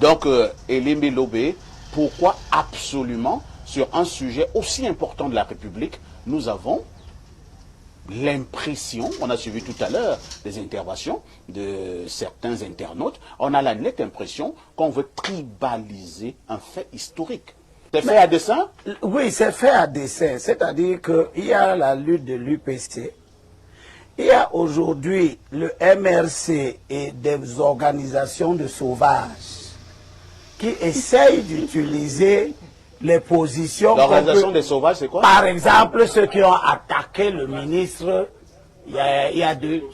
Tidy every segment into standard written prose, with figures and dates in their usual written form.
Donc, Elimbi Lobé, pourquoi absolument, sur un sujet aussi important de la République, nous avons l'impression, on a suivi tout à l'heure des interventions de certains internautes, on a la nette impression qu'on veut tribaliser un fait historique. C'est fait à dessein? Oui, c'est fait à dessein. C'est-à-dire qu'il y a la lutte de l'UPC, il y a aujourd'hui le MRC et des organisations de sauvages qui essayent d'utiliser les positions... L'organisation des sauvages, c'est quoi? Par exemple, ceux qui ont attaqué le ministre, il y a deux... Ils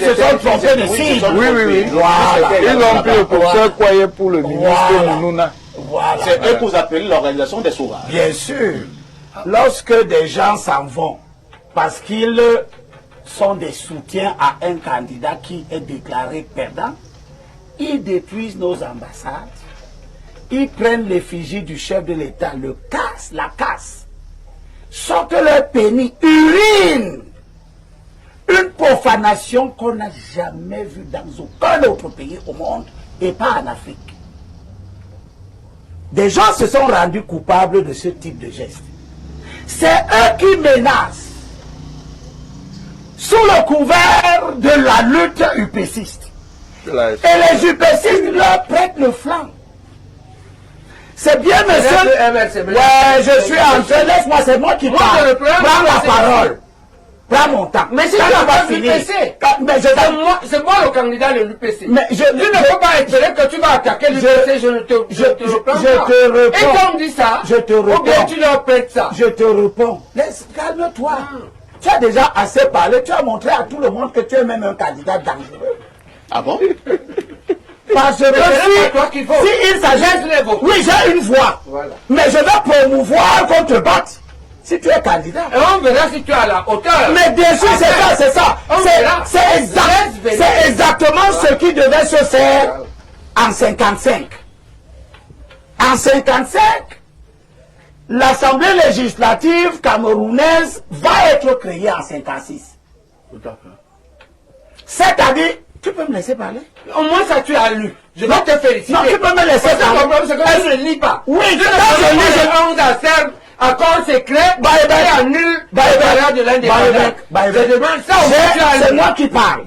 se sont trompés de cible. Oui. Voilà. Ils ont pris le professeur Kouaye pour le ministre Mounouna. Voilà. C'est eux que vous appelez l'organisation des sauvages. Bien sûr. Lorsque des gens s'en vont parce qu'ils sont des soutiens à un candidat qui est déclaré perdant, ils détruisent nos ambassades, ils prennent l'effigie du chef de l'État, la cassent, sortent leur pénis, urinent. Une profanation qu'on n'a jamais vue dans aucun autre pays au monde et pas en Afrique. Des gens se sont rendus coupables de ce type de geste. C'est eux qui menacent sous le couvert de la lutte UPCiste. Et les UPCistes leur prêtent le flanc. C'est bien, monsieur. Ouais, je suis en train, laisse-moi, c'est moi qui parle. Prends la parole. Prends mon temps. Mais si tu n'as pas l'UPC, c'est moi le candidat de l'UPC. Mais tu ne peux pas espérer que tu vas attaquer l'UPC, je te reprends pas. Et quand on dit ça, ou bien tu leur prêtes ça. Je te réponds. Calme-toi. Tu as déjà assez parlé, tu as montré à tout le monde que tu es même un candidat dangereux. Ah bon? Parce que si il s'agit... Oui, j'ai une voix. Voilà. Mais je vais promouvoir qu'on te batte. Si tu es candidat. Et on verra si tu es à la hauteur. Mais bien sûr, c'est ça. C'est exactement ce qui devait se faire en 55. En 55, l'Assemblée législative camerounaise va être créée en 56. Tout à fait. C'est-à-dire, tu peux me laisser parler? Au moins ça tu as lu. Je vais te féliciter. Non, tu peux me laisser parler. Parce que je ne lis pas. Oui, je ne sais pas. Accord secret, et annule la de l'indépendance. C'est moi qui parle.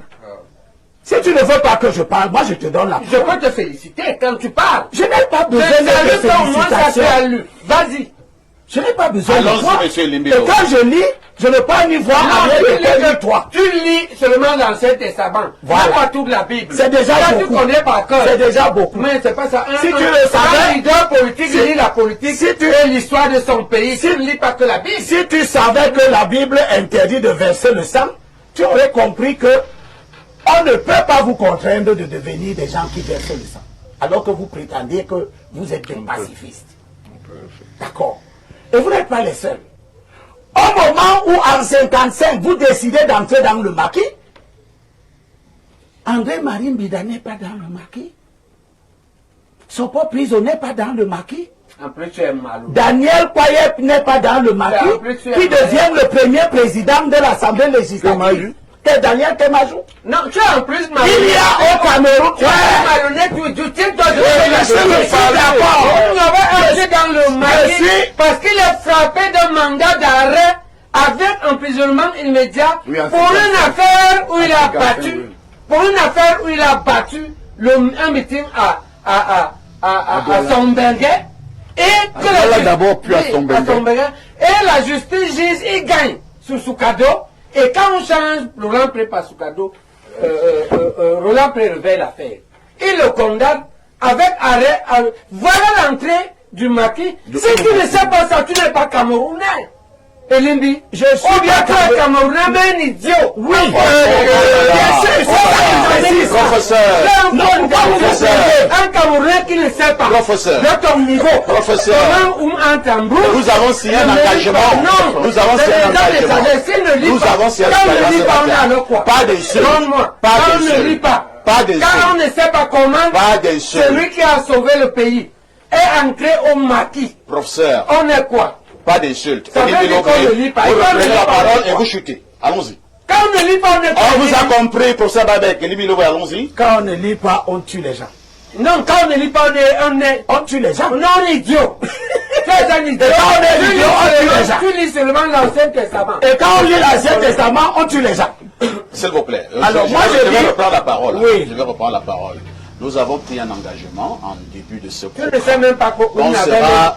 Si tu ne veux pas que je parle, moi je te donne la parole. Je peux te féliciter quand tu parles. Je n'ai pas besoin de félicitations. Vas-y. Je n'ai pas besoin de toi. Et quand je lis, je ne peux pas ni voir avec toi. Tu lis seulement l'Ancien Testament. Voilà. Pas toute la Bible. C'est déjà beaucoup. Tu connais par cœur. C'est déjà beaucoup. Mais c'est pas ça. Si tu le savais, un leader politique lit la politique et l'histoire de son pays. Tu ne lis pas que la Bible. Si tu savais que la Bible interdit de verser le sang, tu aurais compris que on ne peut pas vous contraindre de devenir des gens qui versent le sang. Alors que vous prétendez que vous êtes des pacifistes. D'accord. Et vous n'êtes pas les seuls. Au moment où en 55, vous décidez d'entrer dans le maquis, André-Marie Mbida n'est pas dans le maquis. Sopo Priso n'est pas dans le maquis. Daniel Kouaye n'est pas dans le maquis, qui devient le premier président de l'Assemblée législative. C'est Daniel Temajou. Non, tu es en plus marionnette. Il y a au Cameroun. Tu es marionnette, tu tiens toi je suis d'accord. On avait agi dans le maquis parce qu'il est frappé d'un mandat d'arrêt avec emprisonnement immédiat pour une affaire où il a battu. Pour une affaire où il a battu un meeting à Somberger. Et que la justice juge, il gagne sur Soukado. Et quand on change Laurent Pré par Soukado, Roland Pré réveille l'affaire. Il le condamne avec arrêt. Voilà l'entrée du maquis. Si tu ne sais pas ça, tu n'es pas Camerounais. Elimbi, je suis bien Camerounais, mais un idiot. Oui, professeur. Un Camerounais qui ne sait pas. Professeur. De ton niveau. Professeur. Nous avons signé un engagement. Nous avons signé un engagement. Nous avons signé un engagement. Pas d'insulte. Pas d'insulte. On ne lit pas. Pas d'insulte. Quand on ne sait pas comment celui qui a sauvé le pays est entré au maquis. Professeur. On est quoi? Pas d'insulte. Ça veut dire qu'on ne lit pas. Vous reprenez la parole et vous chutez. Allons-y. Quand on ne lit pas, on est On vous a compris, professeur Babek. Allons-y. Quand on ne lit pas, on tue les gens. Non, quand on ne lit pas, On tue les gens. Non, on est idiot. Tu es un idiot. Quand on est idiot, on tue les gens. Tu lis seulement l'Ancien Testament. Et quand on lit l'Ancien Testament, on tue les gens. S'il vous plaît. Alors, moi, je vais reprendre la parole. Oui. Je vais reprendre la parole. Nous avons pris un engagement en début de ce Tu ne sais même pas qu'on on sera,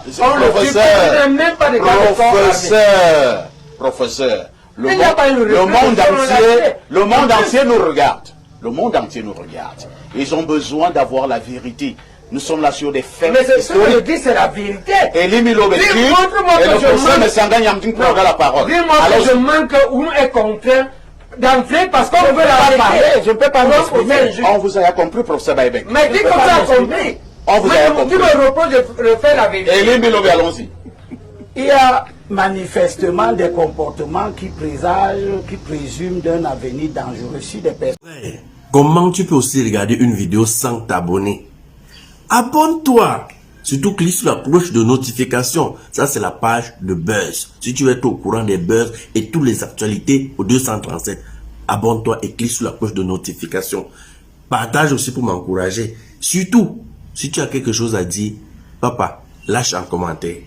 professeur, le monde entier nous regarde. Le monde entier nous regarde. Ils ont besoin d'avoir la vérité. Nous sommes là sur des faits. Mais ce que je dis, c'est la vérité. Et Limilo et le professeur ne s'engage à me dire la parole. Dis-moi que je manque ou est contraint d'entrer parce qu'on veut la vérité. Je ne peux pas m'exprimer. On vous a compris, professeur Baïbek. Mais dis comme ça a compris. On vous a compris. Tu me reproches de faire la vérité. Et Limilo, allons-y. Il y a manifestement des comportements qui présagent, qui présument d'un avenir dangereux si des personnes. Comment tu peux aussi regarder une vidéo sans t'abonner? Abonne-toi! Surtout clique sur la cloche de notification. Ça, c'est la page de Buzz. Si tu veux être au courant des buzz et toutes les actualités au 237, abonne-toi et clique sur la cloche de notification. Partage aussi pour m'encourager. Surtout, si tu as quelque chose à dire, papa, lâche un commentaire.